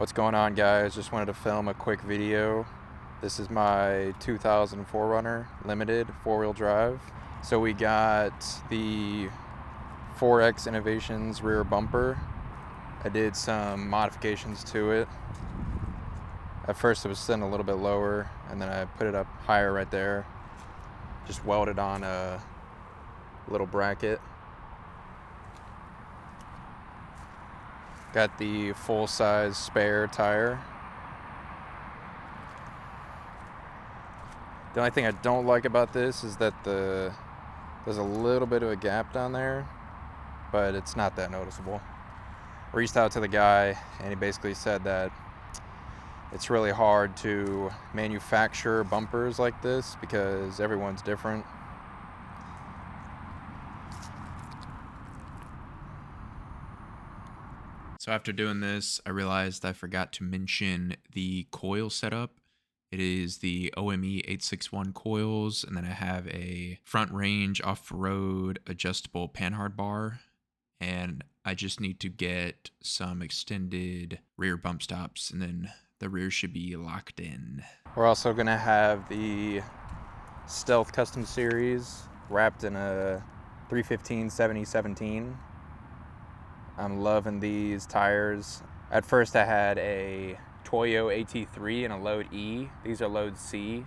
What's going on, guys? Just wanted to film a quick video. This is my 2000 4Runner Limited 4-wheel drive. So we got the 4X Innovations rear bumper. I did some modifications to it. At first it was sitting a little bit lower, and then I put it up higher right there. Just welded on a little bracket. Got the full-size spare tire. The only thing I don't like about this is that there's a little bit of a gap down there, but it's not that noticeable. Reached out to the guy, and he basically said that it's really hard to manufacture bumpers like this because everyone's different. So after doing this, I realized I forgot to mention the coil setup. It is the OME 861 coils, and then I have a front range off-road adjustable Panhard bar, and I just need to get some extended rear bump stops, and then the rear should be locked in. We're also gonna have the Stealth Custom Series wrapped in a 315/70/17. I'm loving these tires. At first I had a Toyo AT3 and a load E. These are load C,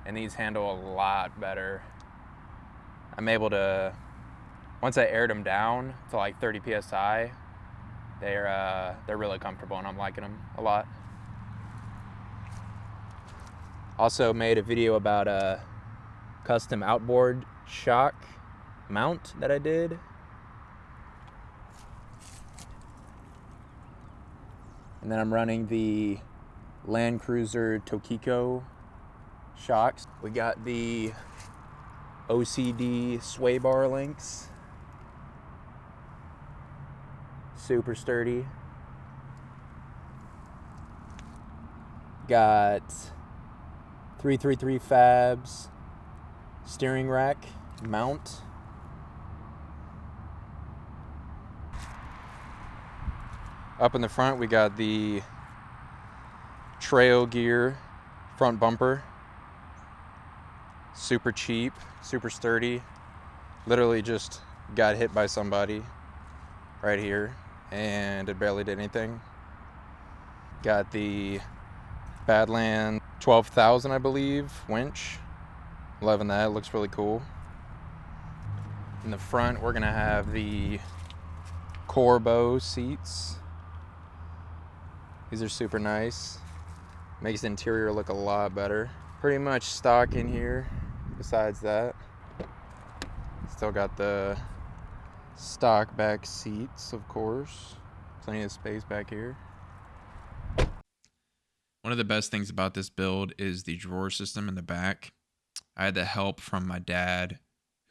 and these handle a lot better. I'm able to, once I aired them down to like 30 PSI, they're really comfortable, and I'm liking them a lot. Also made a video about a custom outboard shock mount that I did. And then I'm running the Land Cruiser Tokico shocks. We got the OCD sway bar links. Super sturdy. Got 333 Fabs steering rack mount. Up in the front, we got the Trail Gear front bumper. Super cheap, super sturdy. Literally just got hit by somebody right here, and it barely did anything. Got the Badland 12,000, I believe, winch. Loving that, it looks really cool. In the front, we're gonna have the Corbeau seats. These are super nice. Makes the interior look a lot better. Pretty much stock in here. Besides that, still got the stock back seats, of course. Plenty of space back here. One of the best things about this build is the drawer system in the back. I had the help from my dad,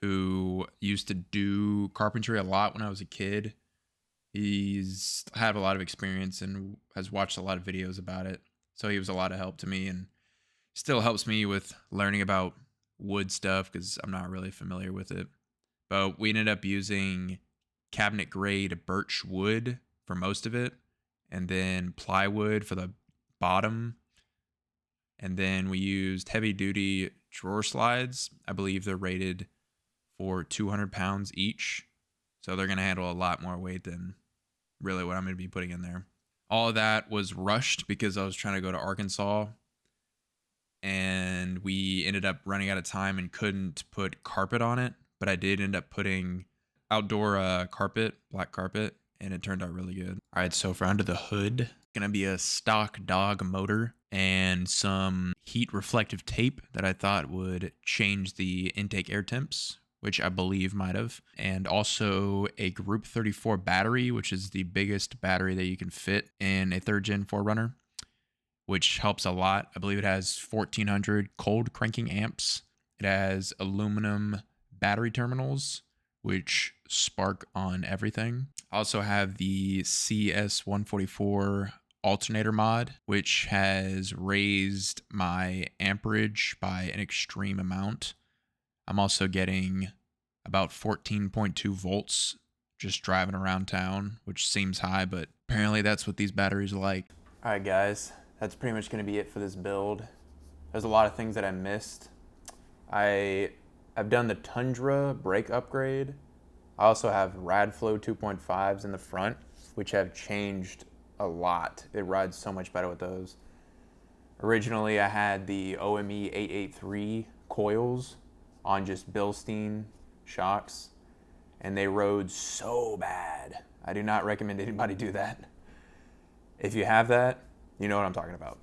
who used to do carpentry a lot when I was a kid. He's had a lot of experience and has watched a lot of videos about it. So he was a lot of help to me, and still helps me with learning about wood stuff because I'm not really familiar with it. But we ended up using cabinet grade birch wood for most of it, and then plywood for the bottom. And then we used heavy duty drawer slides. I believe they're rated for 200 pounds each. So they're going to handle a lot more weight than really what I'm going to be putting in there. All of that was rushed because I was trying to go to Arkansas, and we ended up running out of time and couldn't put carpet on it, but I did end up putting outdoor carpet, black carpet, and it turned out really good. All right, so for under the hood, gonna be a stock dog motor and some heat reflective tape that I thought would change the intake air temps, which I believe might have, and also a Group 34 battery, which is the biggest battery that you can fit in a 3rd gen 4Runner, which helps a lot. I believe it has 1400 cold cranking amps. It has aluminum battery terminals, which spark on everything. I also have the CS144 alternator mod, which has raised my amperage by an extreme amount. I'm also getting about 14.2 volts just driving around town, which seems high, but apparently that's what these batteries are like. All right, guys, that's pretty much going to be it for this build. There's a lot of things that I missed. I've done the Tundra brake upgrade. I also have Radflo 2.5s in the front, which have changed a lot. It rides so much better with those. Originally, I had the OME 883 coils on just Bilstein shocks, and they rode so bad. I do not recommend anybody do that. If you have that, you know what I'm talking about.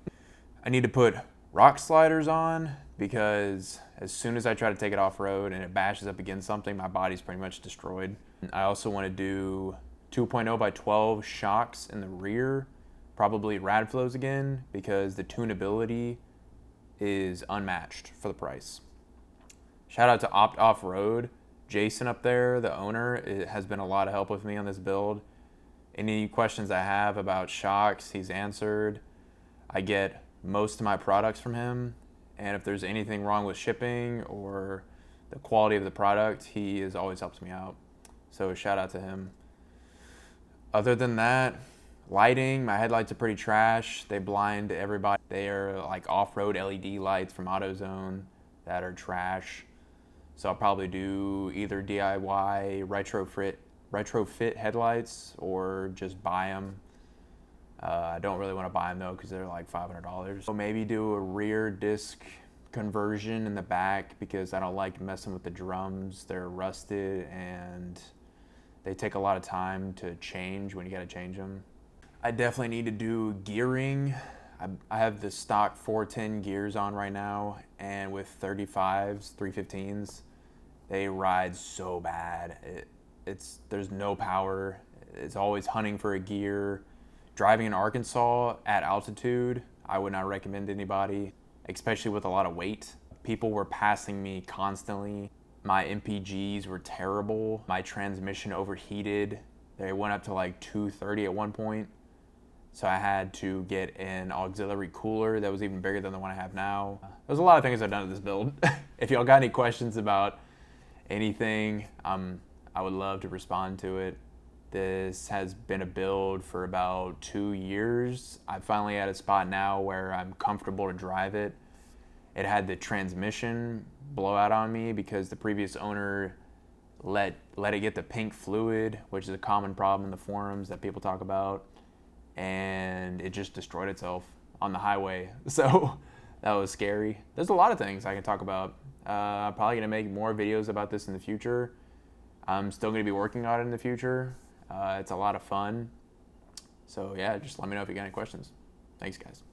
I need to put rock sliders on because as soon as I try to take it off-road and it bashes up against something, my body's pretty much destroyed. I also want to do 2.0 by 12 shocks in the rear, probably Radflows again, because the tunability is unmatched for the price. Shout out to Opt Off-Road. Jason up there, the owner, has been a lot of help with me on this build. Any questions I have about shocks, he's answered. I get most of my products from him, and if there's anything wrong with shipping or the quality of the product, he always helps me out. So shout out to him. Other than that, lighting, my headlights are pretty trash. They blind everybody. They are like off-road LED lights from AutoZone that are trash. So I'll probably do either DIY retrofit headlights or just buy them. I don't really want to buy them though because they're like $500. So maybe do a rear disc conversion in the back because I don't like messing with the drums. They're rusted and they take a lot of time to change when you got to change them. I definitely need to do gearing. I have the stock 410 gears on right now, and with 35s, 315s, they ride so bad. There's no power. It's always hunting for a gear. Driving in Arkansas at altitude, I would not recommend anybody, especially with a lot of weight. People were passing me constantly. My MPGs were terrible. My transmission overheated. They went up to like 230 at one point. So I had to get an auxiliary cooler that was even bigger than the one I have now. There's a lot of things I've done to this build. If y'all got any questions about anything, I would love to respond to it. This has been a build for about 2 years. I'm finally at a spot now where I'm comfortable to drive it. It had the transmission blow out on me because the previous owner let it get the pink fluid, which is a common problem in the forums that people talk about, and it just destroyed itself on the highway. So that was scary. There's a lot of things I can talk about. I'm probably gonna make more videos about this in the future. I'm still gonna be working on it in the future. It's a lot of fun. So yeah, just let me know if you got any questions. Thanks, guys.